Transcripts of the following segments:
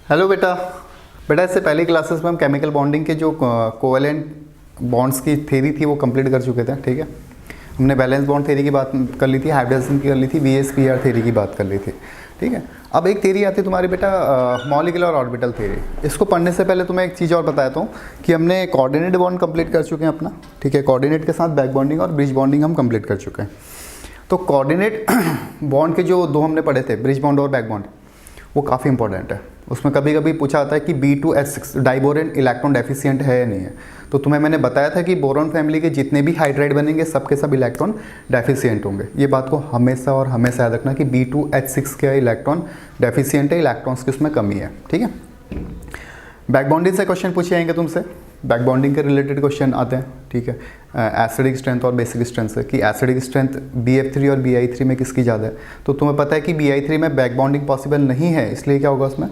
Hello बेटा। बेटा इससे पहली क्लासेस में हम केमिकल बॉन्डिंग के जो कोवेलेंट बॉन्ड्स की थ्योरी थी वो कंप्लीट कर चुके थे। ठीक है, हमने वैलेंस बॉन्ड थ्योरी की बात कर ली थी, हाइब्रिडेशन की कर ली थी, VSPR थ्योरी की बात कर ली थी। ठीक है, अब एक थ्योरी आती है तुम्हारी बेटा मॉलिक्यूलर ऑर्बिटल थ्योरी। इसको पढ़ने से पहले तुम्हें एक चीज़ और बताता हूँ कि हमने कोऑर्डिनेट बॉन्ड कंप्लीट कर चुके हैं अपना। ठीक है, कोऑर्डिनेट के साथ बैक बॉन्डिंग और ब्रिज बॉन्डिंग हम कंप्लीट कर चुके हैं। तो कोऑर्डिनेट बॉन्ड के जो दो हमने पढ़े थे, ब्रिज बॉन्ड और बैक बॉन्ड, वो काफ़ी इंपॉर्टेंट है। उसमें कभी कभी पूछा आता है कि B2H6 डाइबोरेन इलेक्ट्रॉन डेफिशिएंट है या नहीं है। तो तुम्हें मैंने बताया था कि बोरॉन फैमिली के जितने भी हाइड्राइड बनेंगे सबके सब इलेक्ट्रॉन डेफिशिएंट होंगे। ये बात को हमेशा और हमेशा याद रखना कि B2H6 के इलेक्ट्रॉन डेफिशिएंट है, इलेक्ट्रॉन्स की उसमें कमी है। ठीक है, बैक बॉन्डिंग से क्वेश्चन पूछे जाएंगे तुमसे, बैक बॉन्डिंग के रिलेटेड क्वेश्चन आते हैं। ठीक है, एसिडिक स्ट्रेंथ और बेसिक स्ट्रेंथ से कि एसिडिक स्ट्रेंथ BF3 और BI3 में किसकी ज़्यादा है। तो तुम्हें पता है कि BI3 में बैक बॉन्डिंग पॉसिबल नहीं है, इसलिए क्या होगा उसमें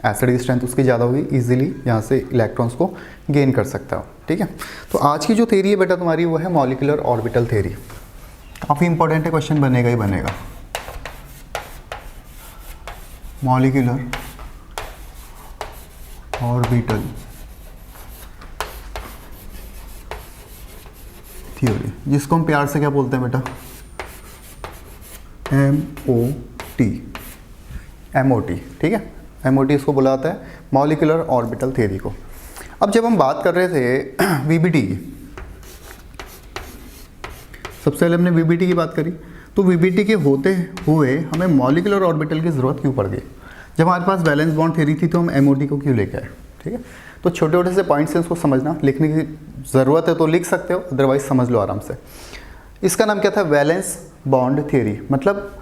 एसिडिक स्ट्रेंथ उसकी ज़्यादा होगी, इजीली यहाँ से इलेक्ट्रॉन्स को गेन कर सकता हो। ठीक है, तो आज की जो थ्योरी है बेटा तुम्हारी वो है मॉलिक्यूलर ऑर्बिटल थ्योरी। काफ़ी इंपॉर्टेंट है, क्वेश्चन बनेगा ही बनेगा। मॉलिक्यूलर ऑर्बिटल थ्योरी, जिसको हम प्यार से क्या बोलते हैं बेटा, MOT। ठीक है, MOT इसको बुलाता है मॉलिक्यूलर ऑर्बिटल थ्योरी को। अब जब हम बात कर रहे थे VBT की, सबसे पहले हमने VBT की बात करी, तो VBT के होते हुए हमें मॉलिक्यूलर ऑर्बिटल की ज़रूरत क्यों पड़ गई। जब हमारे पास वैलेंस बॉन्ड थ्योरी थी तो हम MOT को क्यों लेके आए। ठीक है, तो छोटे छोटे से पॉइंट्स हैं, उसको समझना, लिखने की ज़रूरत है तो लिख सकते हो, अदरवाइज समझ लो आराम से। इसका नाम क्या था, वैलेंस बॉन्ड थ्योरी। मतलब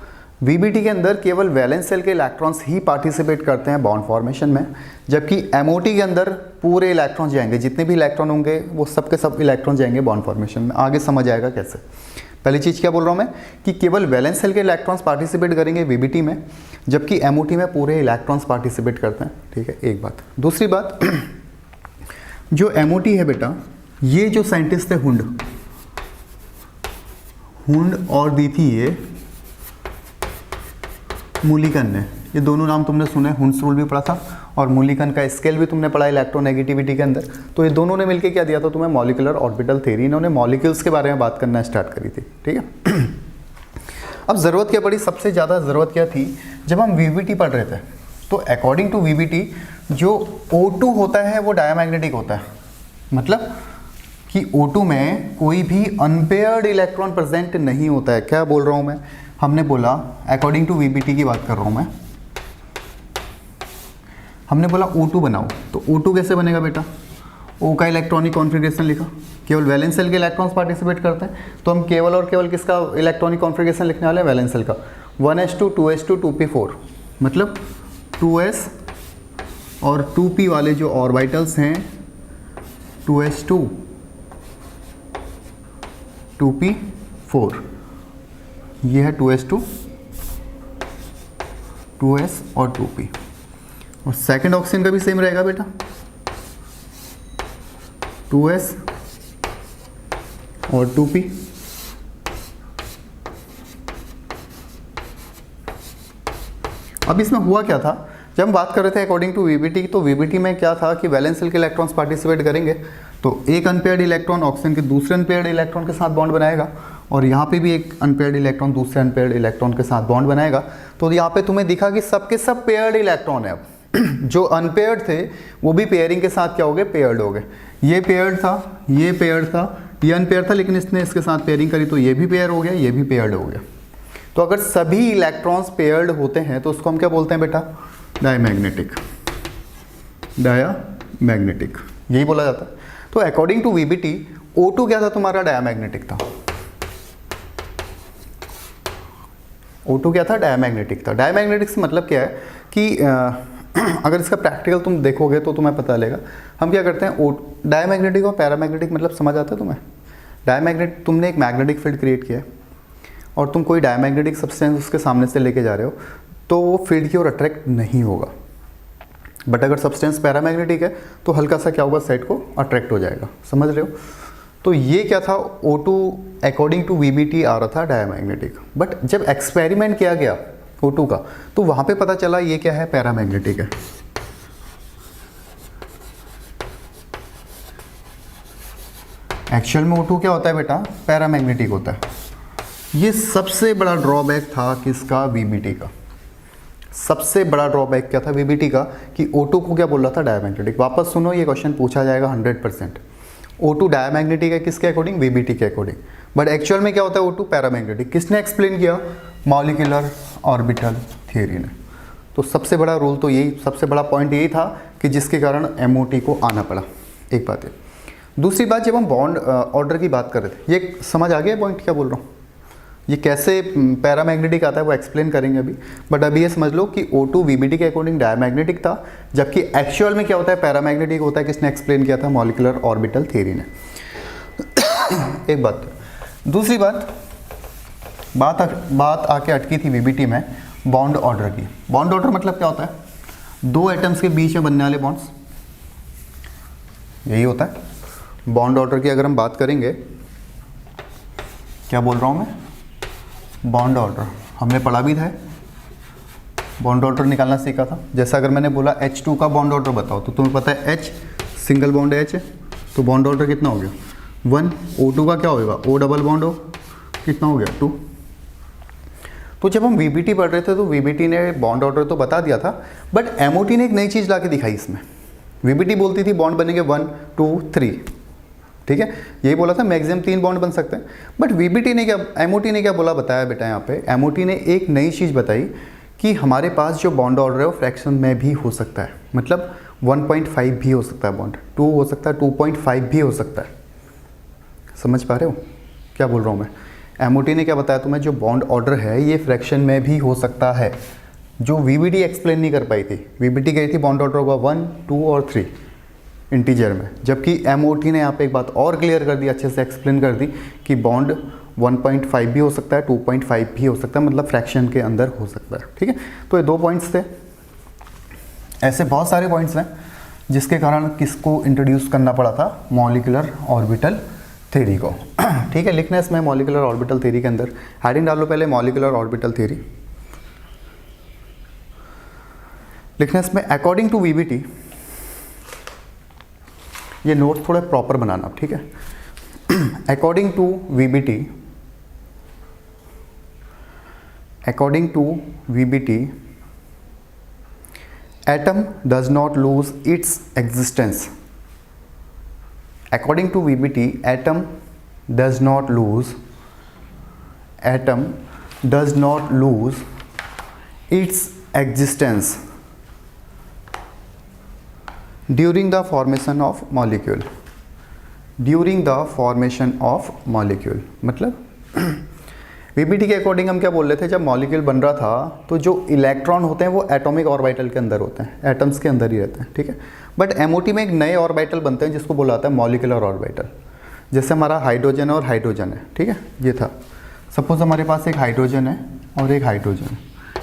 VBT के अंदर केवल वैलेंस सेल के इलेक्ट्रॉन्स ही पार्टिसिपेट करते हैं बॉन्ड फॉर्मेशन में, जबकि MOT के अंदर पूरे इलेक्ट्रॉन जाएंगे, जितने भी इलेक्ट्रॉन होंगे वो सब के सब इलेक्ट्रॉन जाएंगे बॉन्ड फॉर्मेशन में। आगे समझ आएगा कैसे। पहली चीज़ क्या बोल रहा हूँ मैं कि केवल वैलेंस सेल के इलेक्ट्रॉन्स पार्टिसिपेट करेंगे VBT में, जबकि MOT में पूरे इलेक्ट्रॉन्स पार्टिसिपेट करते हैं। ठीक है, एक बात। दूसरी बात, जो MOT है बेटा, ये जो साइंटिस्ट थे हुंड और दी थी ये मूलिकन ने, ये दोनों नाम तुमने सुने, हुंड्स रूल भी पढ़ा था और मूलिकन का स्केल भी तुमने पढ़ा इलेक्ट्रोनेगेटिविटी के अंदर। तो ये दोनों ने मिलकर क्या दिया था तुम्हें, मॉलिक्यूलर ऑर्बिटल थ्योरी। इन्होंने मॉलिक्यूल्स के बारे में बात करना स्टार्ट करी थी। ठीक है, अब ज़रूरत क्या पड़ी, सबसे ज़्यादा ज़रूरत क्या थी, जब हम VBT पढ़ रहे थे तो अकॉर्डिंग टू VBT जो O2 होता है वो डायमैग्नेटिक होता है। मतलब कि O2 में कोई भी अनपेयर्ड इलेक्ट्रॉन प्रेजेंट नहीं होता है। क्या बोल रहा हूँ मैं, हमने बोला अकॉर्डिंग टू VBT की बात कर रहा हूँ मैं, हमने बोला O2 बनाओ, तो O2 कैसे बनेगा बेटा, O का इलेक्ट्रॉनिक कॉन्फ़िगरेशन लिखा, केवल वैलेंस सेल के इलेक्ट्रॉन्स पार्टिसिपेट करते हैं, तो हम केवल और केवल किसका इलेक्ट्रॉनिक कॉन्फ़िगरेशन लिखने वाले हैं, वैलेंस सेल का। 1s2 2s2 2p4, मतलब 2s और 2p वाले जो ऑर्बिटल्स हैं 2s2 2p4, ये है 2s2 2s और 2p। और सेकंड ऑक्सीजन का भी सेम रहेगा बेटा, 2s और 2p। अब इसमें हुआ क्या था, जब हम बात कर रहे थे अकॉर्डिंग टू VBT की, तो VBT में क्या था कि वैलेंस सेल के इलेक्ट्रॉन्स पार्टिसिपेट करेंगे, तो एक अनपेयर्ड इलेक्ट्रॉन ऑक्सीजन के दूसरे अनपेयर्ड इलेक्ट्रॉन के साथ बॉन्ड बनाएगा, और यहाँ पे भी एक अनपेयर्ड इलेक्ट्रॉन दूसरे अनपेयर्ड इलेक्ट्रॉन के साथ बॉन्ड बनाएगा। तो यहाँ पे तुम्हें दिखा कि सबके सब पेयर्ड इलेक्ट्रॉन है। जो अनपेयर्ड थे वो भी पेयरिंग के साथ क्या हो गए, पेयर्ड हो गए। ये पेयर्ड था, ये पेयर्ड था, ये अनपेयर्ड था, लेकिन इसने इसके साथ पेयरिंग करी तो ये भी पेयर हो गया, ये भी पेयर्ड हो गया। तो अगर सभी इलेक्ट्रॉन्स पेयर्ड होते हैं तो उसको हम क्या बोलते हैं बेटा, डायमैग्नेटिक। डायमैग्नेटिक यही बोला जाता है। तो अकॉर्डिंग टू VBT O2 क्या था तुम्हारा, डायमैग्नेटिक था। O2 क्या था, डायमैग्नेटिक था। डायमैग्नेटिक से मतलब क्या है कि अगर इसका प्रैक्टिकल तुम देखोगे तो तुम्हें पता चलेगा। हम क्या करते हैं, डायमैग्नेटिक और पैरामैग्नेटिक मतलब समझ आता है तुम्हें। डायमैग्नेटिक, तुमने एक मैग्नेटिक फील्ड क्रिएट किया है और तुम कोई डायमैग्नेटिक सब्सटेंस उसके सामने से लेके जा रहे हो तो वो फील्ड की ओर अट्रैक्ट नहीं होगा। बट अगर सब्सटेंस पैरामैग्नेटिक है तो हल्का सा क्या होगा, सेट को अट्रैक्ट हो जाएगा। समझ रहे हो। तो ये क्या था, O2 अकॉर्डिंग टू VBT आ रहा था डायमैग्नेटिक। बट जब एक्सपेरिमेंट किया गया O2 का, तो वहाँ पे पता चला ये क्या है, पैरामैग्नेटिक है। एक्चुअल में O2 क्या होता है बेटा, पैरामैग्नेटिक होता है। ये सबसे बड़ा ड्रॉबैक था किसका, VBT का। सबसे बड़ा ड्रॉबैक क्या था VBT का, कि O2 को क्या बोल रहा था, डायमैग्नेटिक। वापस सुनो, ये क्वेश्चन पूछा जाएगा 100%। O2 डायमैग्नेटिक है किसके अकॉर्डिंग, VBT के अकॉर्डिंग, बट एक्चुअल में क्या होता है O2 पैरामैग्नेटिक। किसने एक्सप्लेन किया, मॉलिक्यूलर ऑर्बिटल थ्योरी ने। तो सबसे बड़ा रूल तो यही, सबसे बड़ा पॉइंट यही था कि जिसके कारण MOT को आना पड़ा। एक बात है। दूसरी बात, जब हम बॉन्ड ऑर्डर की बात कर रहे थे, ये समझ आ गया पॉइंट क्या बोल रहा हूँ, ये कैसे पैरामैग्नेटिक आता है वो एक्सप्लेन करेंगे अभी। बट अभी ये समझ लो कि O2 VBT के अकॉर्डिंग डायमैग्नेटिक था, जबकि एक्चुअल में क्या होता है, पैरामैग्नेटिक होता है। किसने एक्सप्लेन किया था, मॉलिक्यूलर ऑर्बिटल थ्योरी ने। एक बात। दूसरी बात आके अटकी थी VBT में बॉन्ड ऑर्डर की। बॉन्ड ऑर्डर मतलब क्या होता है, दो एटम्स के बीच में बनने वाले बॉन्ड्स, यही होता है बॉन्ड ऑर्डर की। अगर हम बात करेंगे, क्या बोल रहा हूँ मैं, बॉन्ड ऑर्डर हमने पढ़ा भी था, बॉन्ड ऑर्डर निकालना सीखा था। जैसा अगर मैंने बोला H2 का बॉन्ड ऑर्डर बताओ, तो तुम्हें पता है H सिंगल बॉन्ड H है, तो बॉन्ड ऑर्डर कितना हो गया 1। O2 का क्या होगा, O डबल बॉन्ड हो, कितना हो गया 2। तो जब हम VBT पढ़ रहे थे तो VBT ने बॉन्ड ऑर्डर तो बता दिया था, बट MOT ने एक नई चीज़ ला के दिखाई इसमें। VBT बोलती थी बॉन्ड बनेंगे 1 2 3, ठीक है, यही बोला था मैक्सिमम 3 बॉन्ड बन सकते हैं। बट VBT ने क्या, MOT ने क्या बोला, बताया बेटा यहाँ पे MOT ने एक नई चीज़ बताई कि हमारे पास जो बॉन्ड ऑर्डर है वो फ्रैक्शन में भी हो सकता है। मतलब 1.5 भी हो सकता है बॉन्ड, 2 हो सकता है, 2.5 भी हो सकता है। समझ पा रहे हो क्या बोल रहा हूँ मैं। MOT ने क्या बताया तुम्हें, जो बॉन्ड ऑर्डर है ये फ्रैक्शन में भी हो सकता है, जो VBT एक्सप्लेन नहीं कर पाई थी। VBT कही थी बॉन्ड ऑर्डर होगा 1 2 और 3 इंटीजर में, जबकि MOT ने यहाँ पे एक बात और क्लियर कर दी, अच्छे से एक्सप्लेन कर दी कि बॉन्ड 1.5 भी हो सकता है, 2.5 भी हो सकता है, मतलब फ्रैक्शन के अंदर हो सकता है। ठीक है, तो ये 2 पॉइंट्स थे। ऐसे बहुत सारे पॉइंट्स हैं जिसके कारण किसको इंट्रोड्यूस करना पड़ा था, मॉलिक्यूलर ऑर्बिटल थ्योरी को। ठीक है, लिखना है इसमें मॉलिक्यूलर ऑर्बिटल थ्योरी के अंदर हेडिंग डालो पहले, मॉलिक्यूलर ऑर्बिटल थ्योरी। लिखना है इसमें अकॉर्डिंग टू VBT, ये नोट थोड़ा प्रॉपर बनाना, ठीक है। According to VBT, atom does not lose its existence. According to VBT, atom does not lose its existence during the formation of molecule. मतलब VBT के अकॉर्डिंग हम क्या बोल रहे थे, जब मॉलिक्यूल बन रहा था तो जो इलेक्ट्रॉन होते हैं वो एटॉमिक ऑर्बिटल के अंदर होते हैं, एटम्स के अंदर ही रहते हैं। ठीक है, बट MOT में एक नए ऑर्बिटल बनते हैं जिसको बोला जाता है मॉलिक्यूलर ऑर्बिटल। जैसे हमारा हाइड्रोजन और हाइड्रोजन है, ठीक है, ये था। सपोज हमारे पास एक हाइड्रोजन है और एक हाइड्रोजन है,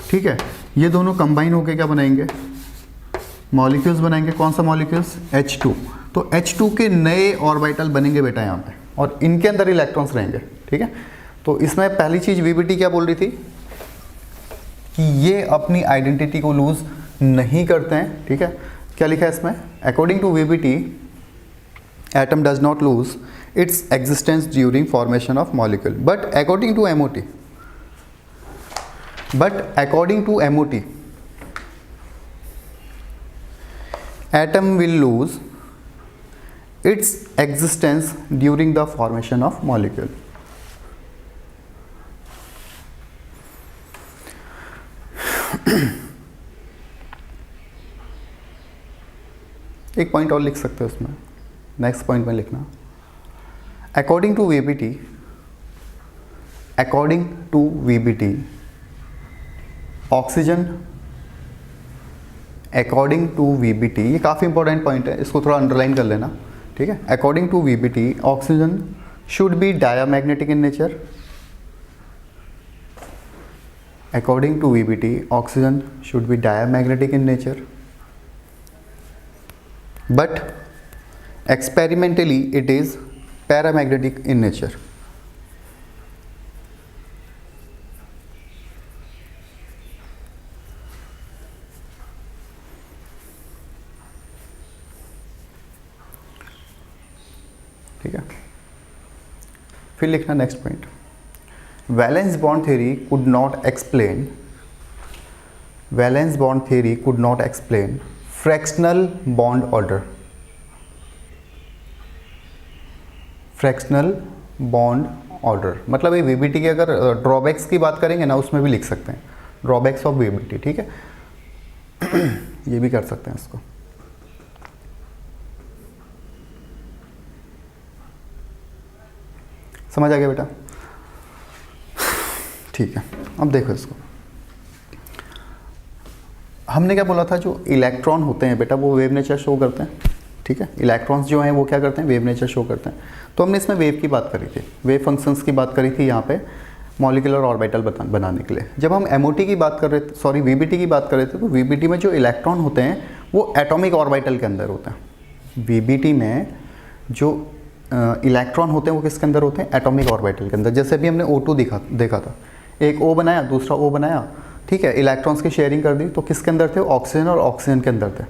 ठीक है, ये दोनों कंबाइन होकर क्या बनाएंगे, मॉलिक्यूल्स बनाएंगे। कौन सा मॉलिक्यूल्स, H2। तो H2 के नए ऑर्बिटल बनेंगे बेटा यहाँ पे, और इनके अंदर इलेक्ट्रॉन्स रहेंगे। ठीक है, तो इसमें पहली चीज VBT क्या बोल रही थी कि ये अपनी आइडेंटिटी को लूज नहीं करते हैं। ठीक है, क्या लिखा है इसमें, according to VBT atom does not lose its existence during formation of molecule, but according to MOT atom will lose its existence during the formation of molecule. एक पॉइंट और लिख सकते हो उसमें, नेक्स्ट पॉइंट में लिखना according to VBT oxygen, according to VBT, ये काफ़ी इंपॉर्टेंट पॉइंट है, इसको थोड़ा अंडरलाइन कर लेना। ठीक है, according to VBT oxygen should be diamagnetic in nature. According to VBT, oxygen should be diamagnetic in nature, but experimentally it is paramagnetic in nature. ठीक है। फिर लिखना next point, valence bond theory could not explain, valence bond theory could not explain fractional bond order, fractional bond order मतलब ये VBT के अगर drawbacks की बात करेंगे ना उसमें भी लिख सकते हैं, ड्रॉबैक्स ऑफ वीबीटी, ठीक है। ये भी कर सकते हैं इसको। समझ आ गया बेटा? ठीक है, अब देखो इसको, हमने क्या बोला था, जो इलेक्ट्रॉन होते हैं बेटा वो वेव नेचर शो करते हैं, ठीक है। इलेक्ट्रॉन्स जो हैं वो क्या करते हैं, वेव नेचर शो करते हैं। तो हमने इसमें वेव की बात करी थी, वेव फंक्शंस की बात करी थी यहाँ पे मॉलिक्यूलर ऑर्बिटल बनाने के लिए। जब हम एमओटी की बात कर रहे थे, सॉरी वीबीटी की बात कर रहे थे, तो वीबीटी में जो इलेक्ट्रॉन होते हैं वो एटॉमिक ऑर्बिटल के अंदर होते हैं। वीबीटी में जो इलेक्ट्रॉन होते हैं वो किसके अंदर होते हैं, एटॉमिक ऑर्बिटल के अंदर। जैसे भी हमने O2 देखा था, एक O बनाया दूसरा O बनाया, ठीक है, इलेक्ट्रॉन्स की शेयरिंग कर दी, तो किसके अंदर थे, ऑक्सीजन और ऑक्सीजन के अंदर थे।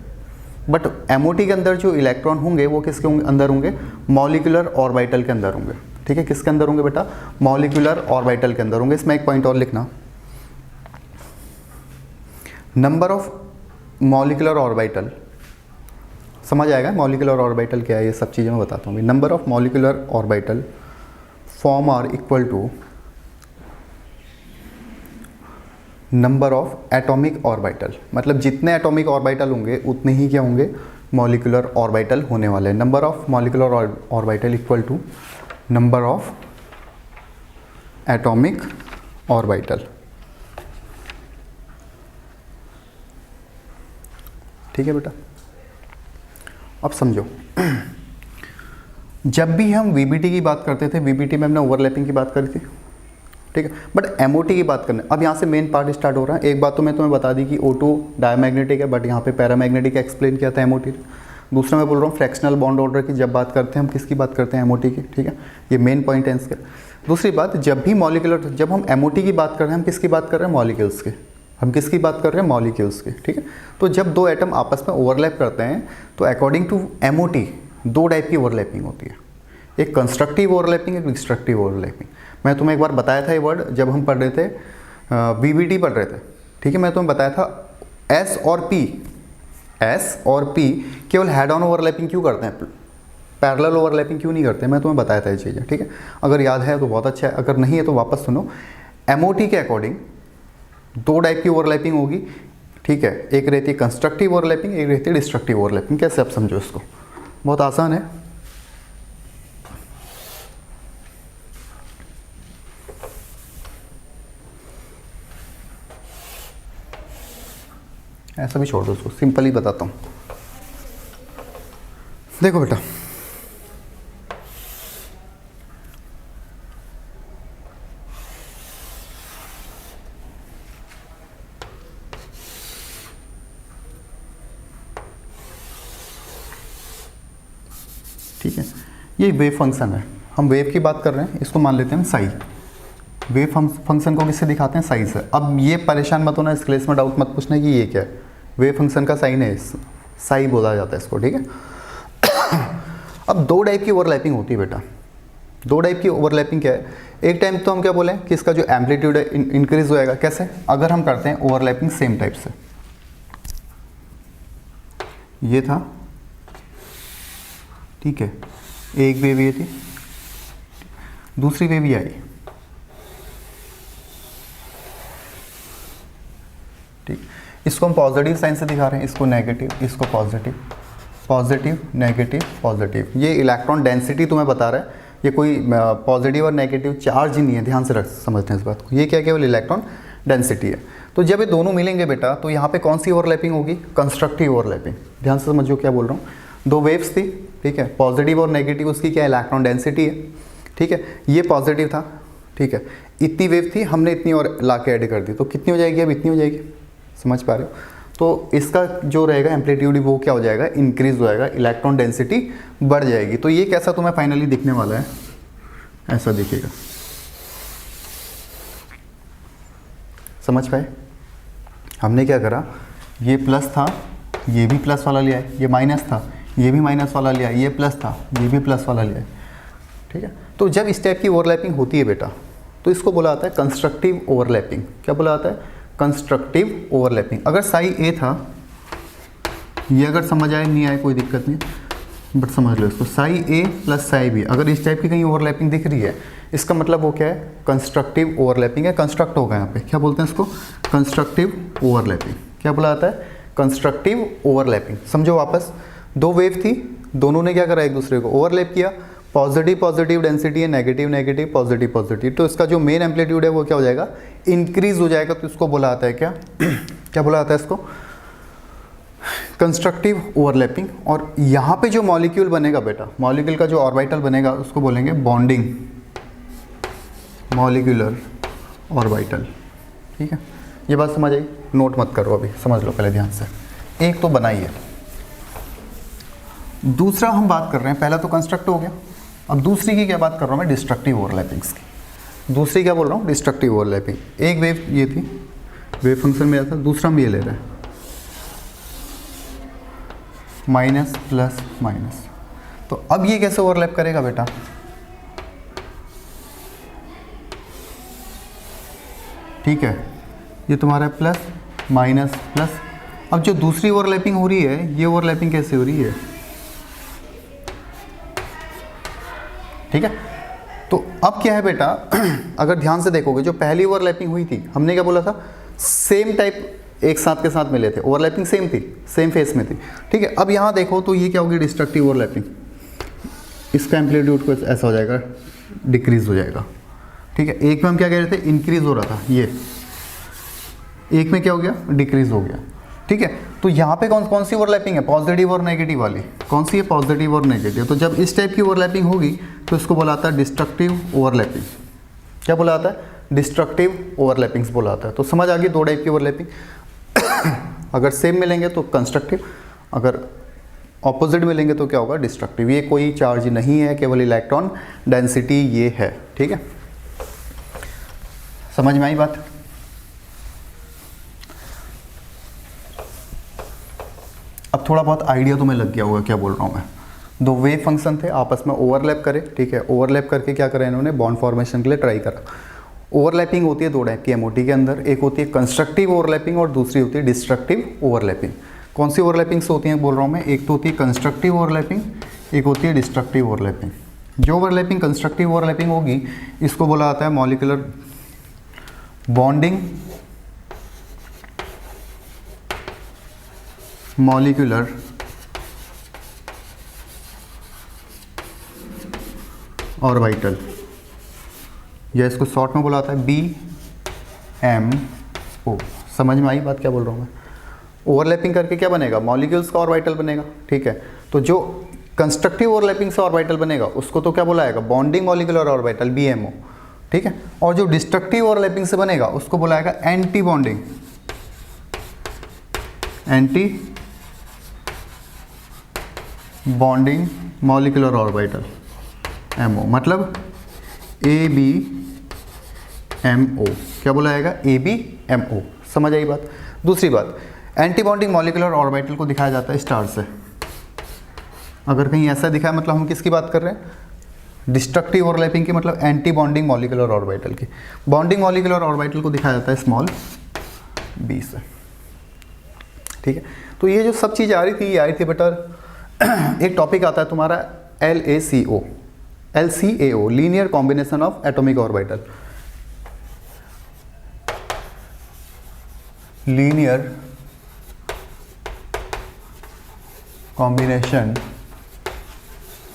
बट एमओटी के अंदर जो इलेक्ट्रॉन होंगे वो किसके अंदर होंगे, मॉलिक्यूलर ऑर्बिटल के अंदर होंगे, ठीक है। किसके अंदर होंगे बेटा, मॉलिक्यूलर ऑर्बिटल के अंदर होंगे। इसमें एक पॉइंट और लिखना, नंबर ऑफ मॉलिक्यूलर ऑर्बिटल, समझ आएगा मॉलिक्यूलर ऑर्बिटल क्या है, ये सब चीज़ें मैं बताता हूँ। Number of molecular orbital form are equal to number of atomic orbital, मतलब जितने एटॉमिक ऑर्बिटल होंगे उतने ही क्या होंगे, मॉलिक्यूलर ऑर्बिटल होने वाले हैं। Number of molecular orbital equal to number of atomic orbital, ठीक है बेटा। अब समझो, जब भी हम वीबीटी की बात करते थे, वीबीटी में हमने ओवरलैपिंग की बात करी थी, ठीक है। बट एमओटी की बात करना, अब यहाँ से मेन पार्ट स्टार्ट हो रहा है। एक बात तो मैं तुम्हें बता दी कि O2 डायमैग्नेटिक है, बट यहाँ पे पैरामैग्नेटिक एक्सप्लेन किया था एमओटी ने। दूसरा मैं बोल रहा हूँ फ्रैक्शनल बॉन्ड ऑर्डर की जब बात करते हैं हम किसकी बात करते हैं, एमओटी की, ठीक है। ये मेन पॉइंट है इसके। दूसरी बात, जब भी मॉलिक्यूलर, जब हम एमओटी की बात कर रहे हैं हम किसकी बात कर रहे हैं, मॉलिक्यूल्स की, हम किसकी बात कर रहे हैं, मॉलिक्यूल्स की, ठीक है। तो जब दो एटम आपस में ओवरलैप करते हैं तो अकॉर्डिंग टू एमओटी दो टाइप की ओवरलैपिंग होती है, एक कंस्ट्रक्टिव ओवरलैपिंग, एक डिस्ट्रक्टिव ओवरलैपिंग। मैं तुम्हें एक बार बताया था ये वर्ड जब हम पढ़ रहे थे, वीबीटी पढ़ रहे थे, ठीक है। मैं तुम्हें बताया था एस और पी केवल हेड ऑन ओवरलैपिंग क्यों करते हैं, पैरेलल ओवरलैपिंग क्यों नहीं करते, मैं तुम्हें बताया था ये चीज़ें, ठीक है। अगर याद है तो बहुत अच्छा है, अगर नहीं है तो वापस सुनो। एमओटी के अकॉर्डिंग दो टाइप की ओवरलैपिंग होगी, ठीक है। एक रहती है कंस्ट्रक्टिव ओवरलैपिंग, एक रहती है डिस्ट्रक्टिव ओवरलैपिंग। कैसे आप समझो इसको, बहुत आसान है। ऐसा भी छोड़ दो उसको, सिंपल ही बताता हूँ। देखो बेटा, ठीक है, ये वेव फंक्शन है, हम वेव की बात कर रहे हैं, इसको मान लेते हैं साई। वेव फंक्शन को किससे दिखाते हैं, साई से। अब ये परेशान मत होना, इस केस में डाउट मत पूछना कि ये क्या है, वेव फंक्शन का साइन है, साई बोला जाता है इसको, ठीक है। अब दो टाइप की ओवरलैपिंग होती है बेटा, दो टाइप की ओवरलैपिंग क्या है, एक टाइम तो हम क्या बोलें कि इसका जो एम्पलीट्यूड है इंक्रीज हो जाएगा। कैसे, अगर हम करते हैं ओवरलैपिंग सेम टाइप से, ये था, ठीक है, एक वेव ये थी, दूसरी वेव ये आई, ठीक। इसको हम पॉजिटिव साइन से दिखा रहे हैं, इसको नेगेटिव, इसको पॉजिटिव, पॉजिटिव नेगेटिव पॉजिटिव। ये इलेक्ट्रॉन डेंसिटी तुम्हें बता रहा है, ये कोई पॉजिटिव और नेगेटिव चार्ज ही नहीं है, ध्यान से समझते हैं इस बात को। ये क्या, केवल इलेक्ट्रॉन डेंसिटी है। तो जब ये दोनों मिलेंगे बेटा तो यहाँ पे कौन सी ओवरलैपिंग होगी, कंस्ट्रक्टिव ओवरलैपिंग। ध्यान से समझो क्या बोल रहा हूँ, दो वेव्स थी, ठीक है, पॉजिटिव और नेगेटिव, उसकी क्या इलेक्ट्रॉन डेंसिटी है, ठीक है। ये पॉजिटिव था, ठीक है, इतनी वेव थी, हमने इतनी और ला के ऐड कर दी, तो कितनी हो जाएगी, अब इतनी हो जाएगी, समझ पा रहे हो। तो इसका जो रहेगा एम्पलीट्यूड वो क्या हो जाएगा, इंक्रीज हो जाएगा, इलेक्ट्रॉन डेंसिटी बढ़ जाएगी। तो ये कैसा तुम्हें फाइनली दिखने वाला है, ऐसा दिखेगा, समझ पाए। हमने क्या करा, ये प्लस था, ये भी प्लस वाला लिया है, ये माइनस था, ये भी माइनस वाला लिया है, ये प्लस था, ये भी प्लस वाला लिया है। ठीक है। तो जब इस टाइप की ओवरलैपिंग होती है बेटा, तो इसको बोला जाता है कंस्ट्रक्टिव ओवरलैपिंग। क्या बोला जाता है? Constructive overlapping. अगर साई ए था, ये अगर समझ आए नहीं आए कोई दिक्कत नहीं, बट समझ लो इसको, साई ए प्लस साई बी, अगर इस टाइप की कहीं ओवरलैपिंग दिख रही है, इसका मतलब वो क्या है? कंस्ट्रक्टिव ओवरलैपिंग है। कंस्ट्रक्ट होगा यहाँ पे, क्या बोलते हैं इसको? Constructive overlapping. क्या बोला जाता है? Constructive overlapping. समझो वापस, दो वेव थी, दोनों ने क्या करा? एक दूसरे को ओवरलैप किया। पॉजिटिव पॉजिटिव डेंसिटी है, नेगेटिव नेगेटिव, पॉजिटिव पॉजिटिव, तो इसका जो मेन एम्पलीट्यूड है वो क्या हो जाएगा? इंक्रीज हो जाएगा। तो इसको बोला जाता है क्या? क्या बोला जाता है इसको? Constructive overlapping. और यहाँ पे जो मॉलिक्यूल बनेगा बेटा, मॉलिक्यूल का जो ऑर्बिटल बनेगा उसको बोलेंगे बॉन्डिंग मॉलिक्यूलर ऑर्बिटल। ठीक है, ये बात समझ आई? नोट मत करो अभी, समझ लो पहले ध्यान से। एक तो बनाई है, दूसरा हम बात कर रहे हैं, पहला तो कंस्ट्रक्ट हो गया, अब दूसरी की क्या बात कर रहा हूँ मैं? डिस्ट्रक्टिव ओवरलैपिंग्स की। दूसरी क्या बोल रहा हूँ? Destructive overlapping. एक वेव ये थी, वेव फंक्शन में आता, दूसरा हम ये ले रहे हैं, माइनस प्लस माइनस। तो अब ये कैसे ओवरलैप करेगा बेटा? ठीक है, ये तुम्हारा प्लस माइनस प्लस। अब जो दूसरी ओवरलैपिंग हो रही है, ये ओवरलैपिंग कैसे हो रही है? ठीक है, तो अब क्या है बेटा, अगर ध्यान से देखोगे, जो पहली ओवरलैपिंग हुई थी, हमने क्या बोला था? सेम टाइप एक साथ के साथ मिले थे, ओवरलैपिंग सेम थी, सेम फेस में थी। ठीक है, अब यहाँ देखो तो ये क्या होगी? Destructive overlapping. इसका एम्पलीट्यूड कुछ ऐसा हो जाएगा, डिक्रीज हो जाएगा। ठीक है, एक में हम क्या कह रहे थे? इंक्रीज हो रहा था, ये एक में क्या हो गया? डिक्रीज हो गया। ठीक है, तो यहाँ पे कौन कौन सी ओवरलैपिंग है? पॉजिटिव और नेगेटिव वाली। कौन सी है? पॉजिटिव और नेगेटिव। तो जब इस टाइप की ओवरलैपिंग होगी तो इसको बोला जाता है डिस्ट्रक्टिव ओवरलैपिंग। क्या बोला जाता है? डिस्ट्रक्टिव ओवरलैपिंग्स बोला जाता है। तो समझ आ गई दो टाइप की ओवरलैपिंग। अगर सेम मिलेंगे तो कंस्ट्रक्टिव, अगर ऑपोजिट मिलेंगे तो क्या होगा? डिस्ट्रक्टिव। ये कोई चार्ज नहीं है, केवल इलेक्ट्रॉन डेंसिटी ये है। ठीक है, समझ में आई बात? अब थोड़ा बहुत आइडिया तुम्हें लग गया होगा क्या बोल रहा हूँ मैं। दो वेव फंक्शन थे, आपस में ओवरलैप करे। ठीक है, ओवरलैप करके क्या करा इन्होंने? बॉन्ड फॉर्मेशन के लिए ट्राई करा। ओवरलैपिंग होती है दो टाइप की एमओटी के अंदर, एक होती है कंस्ट्रक्टिव ओवरलैपिंग और दूसरी होती है डिस्ट्रक्टिव ओवरलैपिंग। कौन सी ओवरलैपिंग्स होती हैं बोल रहा हूँ मैं? एक तो होती है कंस्ट्रक्टिव ओवरलैपिंग, एक होती है डिस्ट्रक्टिव ओवरलैपिंग। जो ओवरलैपिंग कंस्ट्रक्टिव ओवरलैपिंग होगी, इसको बोला जाता है मॉलिक्यूलर बॉन्डिंग मॉलिक्यूलर ऑर्बिटल, या इसको शॉर्ट में बोला जाता है BMO। समझ में आई बात क्या बोल रहा हूँ मैं? ओवरलैपिंग करके क्या बनेगा? मॉलिक्यूल्स का ऑर्बिटल बनेगा। ठीक है, तो जो कंस्ट्रक्टिव ओवरलैपिंग से ऑर्बिटल बनेगा उसको तो क्या बोला जाएगा? Bonding molecular orbital BMO। ठीक है, और जो डिस्ट्रक्टिव ओवरलैपिंग से बनेगा उसको बोला जाएगा anti bonding molecular orbital MO, मतलब ABMO। क्या बोला जाएगा? ABMO। समझ आई बात? दूसरी बात, एंटी बॉन्डिंग मॉलिक्यूलर ऑर्बिटल को दिखाया जाता है स्टार से। अगर कहीं ऐसा दिखाया मतलब हम किसकी बात कर रहे हैं? डिस्ट्रक्टिव ओवरलैपिंग की, मतलब एंटी बॉन्डिंग मॉलिक्यूलर ऑर्बिटल की। बॉन्डिंग मॉलिक्यूलर ऑर्बिटल को दिखाया जाता है स्मॉल b से। ठीक है, तो ये जो सब चीज़ आ रही थी, ये आई थी बेटा, एक टॉपिक आता है तुम्हारा LCAO, linear combination of atomic orbital. Linear combination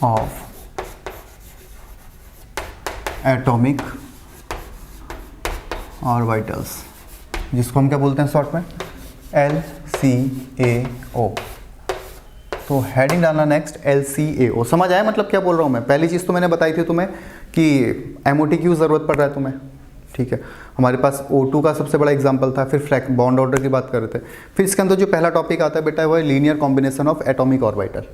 of atomic orbitals, जिसको हम क्या बोलते हैं शॉर्ट में? LCAO। तो हेडिंग डालना नेक्स्ट LCAO। समझ आया मतलब क्या बोल रहा हूँ मैं? पहली चीज़ तो मैंने बताई थी तुम्हें कि एमओटी क्यों ज़रूरत पड़ रहा है तुम्हें। ठीक है, हमारे पास O2 का सबसे बड़ा एग्जांपल था, फिर बॉन्ड ऑर्डर की बात कर रहे थे, फिर इसके अंदर जो पहला टॉपिक आता है बेटा वो है linear combination of atomic orbital.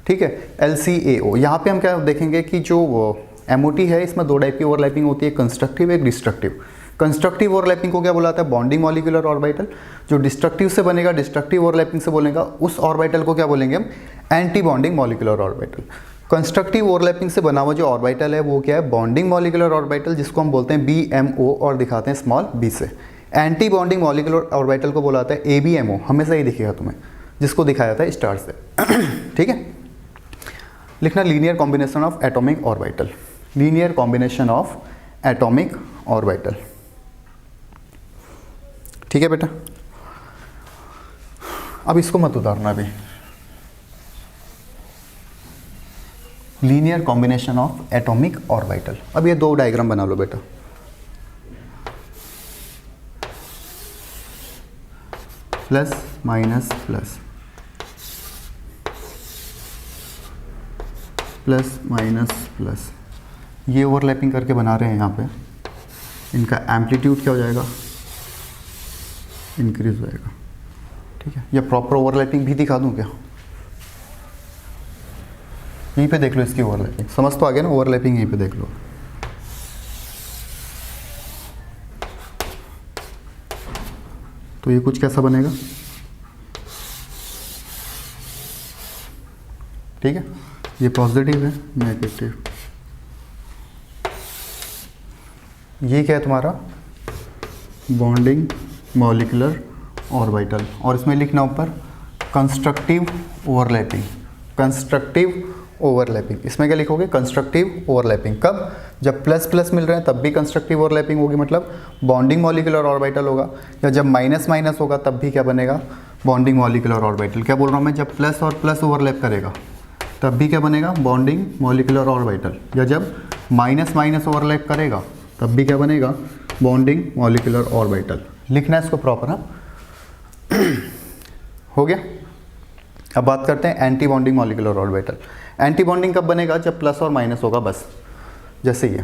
ठीक है, LCAO। यहाँ पे हम क्या देखेंगे कि जो एमओटी है इसमें दो टाइप की ओवरलैपिंग होती है, कंस्ट्रक्टिव, एक डिस्ट्रक्टिव। कंस्ट्रक्टिव ओवरलैपिंग को क्या बोला जाता है? Bonding molecular orbital. जो डिस्ट्रक्टिव से बनेगा, डिस्ट्रक्टिव ओवरलैपिंग से बोलेगा, उस ऑर्बिटल को क्या बोलेंगे हम? Anti bonding molecular orbital. Constructive overlapping से बना हुआ जो ऑर्बिटल है वो क्या है, बॉन्डिंग मॉलिक्यूलर ऑर्बिटल, जिसको हम बोलते हैं BMO और दिखाते हैं स्मॉल b से। एंटी बॉन्डिंग मॉलिक्यूलर ऑर्बिटल को बोला जाता है ABMO, हमेशा ही दिखेगा तुम्हें, जिसको दिखाया जाता है स्टार से। ठीक है, लिखना linear combination of atomic orbital, linear combination of atomic orbital. ठीक है बेटा, अब इसको मत उतारना अभी। Linear combination of atomic orbital, अब ये दो डायग्राम बना लो बेटा। Plus minus plus, plus minus plus, ये ओवरलैपिंग करके बना रहे हैं यहाँ पे। इनका एम्पलीट्यूड क्या हो जाएगा, इंक्रीज हो जाएगा। ठीक है, या प्रॉपर ओवरलैपिंग भी दिखा दूँ क्या, यहीं पे देख लो इसकी ओवरलैपिंग, समझ तो आ गया ना, ओवरलैपिंग यहीं पे देख लो। तो ये कुछ कैसा बनेगा, ठीक है, ये पॉजिटिव है, नेगेटिव, ये क्या है तुम्हारा बॉन्डिंग मॉलिक्यूलर ऑर्बिटल, और इसमें लिखना ऊपर कंस्ट्रक्टिव ओवरलैपिंग, कंस्ट्रक्टिव ओवरलैपिंग। इसमें क्या लिखोगे, कंस्ट्रक्टिव ओवरलैपिंग। कब, जब प्लस प्लस मिल रहे हैं तब भी कंस्ट्रक्टिव ओवरलैपिंग होगी, मतलब बॉन्डिंग मॉलिक्यूलर ऑर्बिटल होगा। या जब माइनस माइनस होगा तब भी क्या बनेगा, बॉन्डिंग मॉलिक्यूलर ऑर्बिटल। क्या बोल रहा हूँ मैं, जब प्लस और प्लस ओवरलैप करेगा तब भी क्या बनेगा, बॉन्डिंग मॉलिक्यूलर ऑर्बिटल। या जब माइनस माइनस ओवरलैप करेगा तब भी क्या बनेगा, बॉन्डिंग मॉलिक्यूलर ऑर्बिटल। लिखना है इसको प्रॉपर। हाँ, हो गया। अब बात करते हैं anti bonding molecular orbital. Anti bonding कब बनेगा, जब प्लस और माइनस होगा, बस जैसे ये।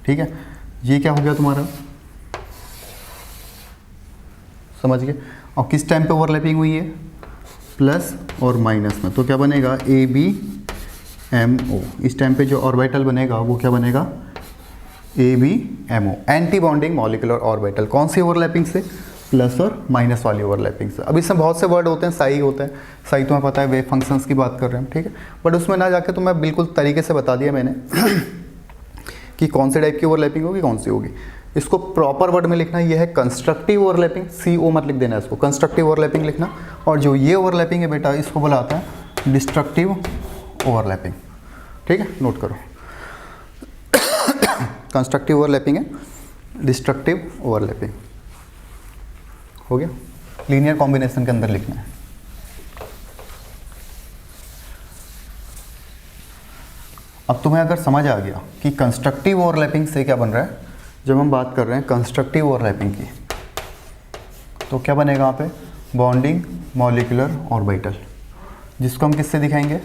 ठीक है, ये क्या हो गया तुम्हारा, समझ गए। और किस टाइम पे ओवरलैपिंग हुई है, प्लस और माइनस में, तो क्या बनेगा ABMO। इस टाइम पे जो ऑर्बिटल बनेगा वो क्या बनेगा, ABMO, anti bonding molecular orbital. कौन सी ओवरलैपिंग से, प्लस और माइनस वाली ओवरलैपिंग से। अब इसमें बहुत से वर्ड होते हैं, साई होता है, साई तुम्हें पता है, वेव फंक्शंस की बात कर रहे हैं, ठीक है। बट उसमें ना जाके तो मैं बिल्कुल तरीके से बता दिया मैंने कि कौन से टाइप की ओवरलैपिंग होगी, कौन सी होगी। इसको प्रॉपर वर्ड में लिखना, ये है कंस्ट्रक्टिव ओवरलैपिंग, CO मत लिख देना इसको, कंस्ट्रक्टिव ओवरलैपिंग लिखना। और जो ये ओवरलैपिंग है बेटा, इसको बुलाता है डिस्ट्रक्टिव ओवरलैपिंग। ठीक है, नोट करो। कंस्ट्रक्टिव ओवरलैपिंग है, डिस्ट्रक्टिव ओवरलैपिंग। हो गया, लीनियर कॉम्बिनेशन के अंदर लिखना है। अब तुम्हें अगर समझ आ गया कि कंस्ट्रक्टिव ओवरलैपिंग से क्या बन रहा है, जब हम बात कर रहे हैं कंस्ट्रक्टिव ओवरलैपिंग की, तो क्या बनेगा यहाँ पे, बॉन्डिंग मॉलिक्यूलर ऑर्बिटल, जिसको हम किससे दिखाएंगे,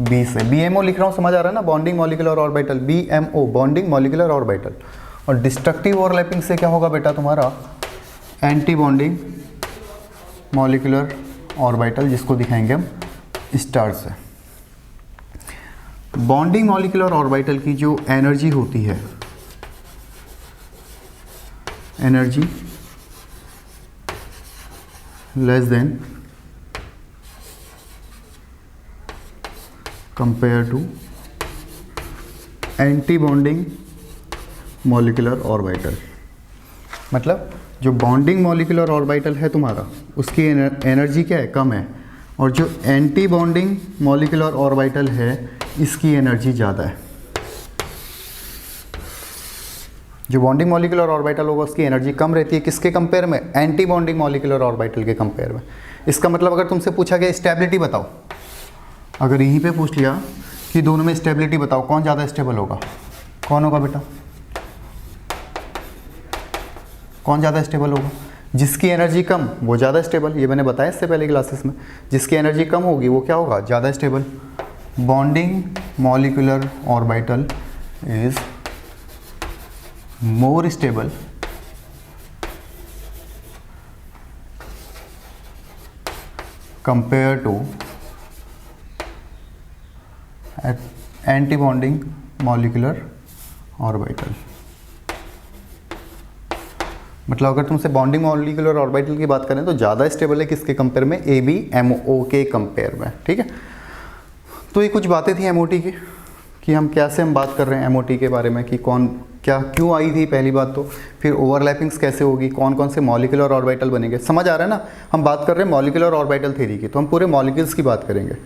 B से। BMO लिख रहा हूँ, समझ आ रहा है ना, bonding molecular orbital, BMO, bonding molecular orbital. और डिस्ट्रक्टिव ओवरलैपिंग से क्या होगा बेटा तुम्हारा, एंटी बॉन्डिंग मॉलिक्यूलर ऑर्बिटल, जिसको दिखाएंगे हम स्टार से। बॉन्डिंग मॉलिक्यूलर ऑर्बिटल की जो एनर्जी होती है, energy less than compare to antibonding molecular orbital. मतलब जो बॉन्डिंग मॉलिक्यूलर ऑर्बिटल है तुम्हारा, उसकी एनर्जी क्या है, कम है। और जो एंटी बॉन्डिंग मॉलिक्यूलर ऑर्बिटल है, इसकी एनर्जी ज़्यादा है। जो बॉन्डिंग मॉलिक्यूलर ऑर्बिटल होगा उसकी एनर्जी कम रहती है, किसके कंपेयर में, एंटी बॉन्डिंग मॉलिक्यूलर ऑर्बिटल के कंपेयर में। इसका मतलब अगर तुमसे पूछा गया स्टेबिलिटी बताओ, अगर यहीं पे पूछ लिया कि दोनों में स्टेबिलिटी बताओ, कौन ज़्यादा स्टेबल होगा, कौन होगा बेटा, कौन ज़्यादा स्टेबल होगा, जिसकी एनर्जी कम वो ज़्यादा स्टेबल। ये मैंने बताया इससे पहले क्लासेस में, जिसकी एनर्जी कम होगी वो क्या होगा, ज़्यादा stable. Bonding molecular orbital is more stable compared to anti bonding molecular orbital. मतलब अगर तुमसे बॉन्डिंग मॉलिक्यूलर ऑर्बिटल की बात करें तो ज़्यादा स्टेबल है किसके कंपेयर में, ABMO के कंपेयर में, ठीक है। तो ये कुछ बातें थी MOT की कि हम कैसे हम बात कर रहे हैं MOT के बारे में कि कौन क्या क्यों आई थी पहली बात तो, फिर ओवरलैपिंग्स कैसे होगी, कौन कौन से मॉलिक्यूलर ऑर्बिटल बनेंगे, समझ आ रहा है ना। हम बात कर रहे हैं मॉलिक्यूलर ऑर्बिटल थ्योरी की, तो हम पूरे मॉलिक्यूल्स की बात करेंगे।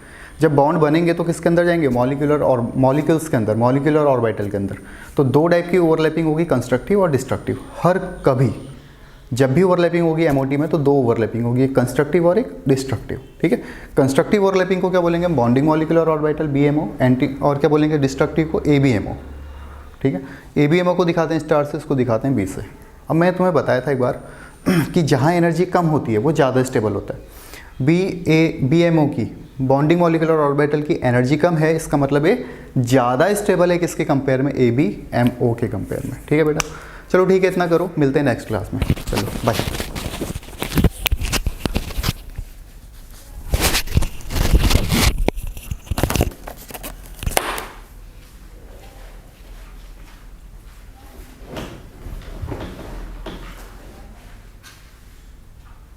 जब बॉन्ड बनेंगे तो किसके अंदर जाएंगे, मॉलिक्यूलर और मॉलिक्यूल्स के अंदर, मॉलिक्यूलर ऑर्बिटल के अंदर। तो दो टाइप की ओवरलैपिंग होगी, कंस्ट्रक्टिव और डिस्ट्रक्टिव। हर कभी जब भी ओवरलैपिंग होगी MOT में तो दो ओवरलैपिंग होगी, एक कंस्ट्रक्टिव और एक डिस्ट्रक्टिव, ठीक है। कंस्ट्रक्टिव ओवरलैपिंग को क्या बोलेंगे, bonding molecular orbital BMO, anti और क्या बोलेंगे डिस्ट्रक्टिव को ABMO, ठीक है। ABMO को दिखाते हैं स्टार से, इसको दिखाते हैं B से। अब मैं तुम्हें बताया था एक बार कि जहाँ एनर्जी कम होती है वो ज़्यादा स्टेबल होता है। BMO की बॉन्डिंग मॉलिक्यूलर ऑर्बिटल की एनर्जी कम है, इसका मतलब ये ज़्यादा स्टेबल है किसके कंपेयर में, ABMO के कंपेयर में, ठीक है बेटा। चलो ठीक है, इतना करो, मिलते हैं नेक्स्ट क्लास में, चलो बाय।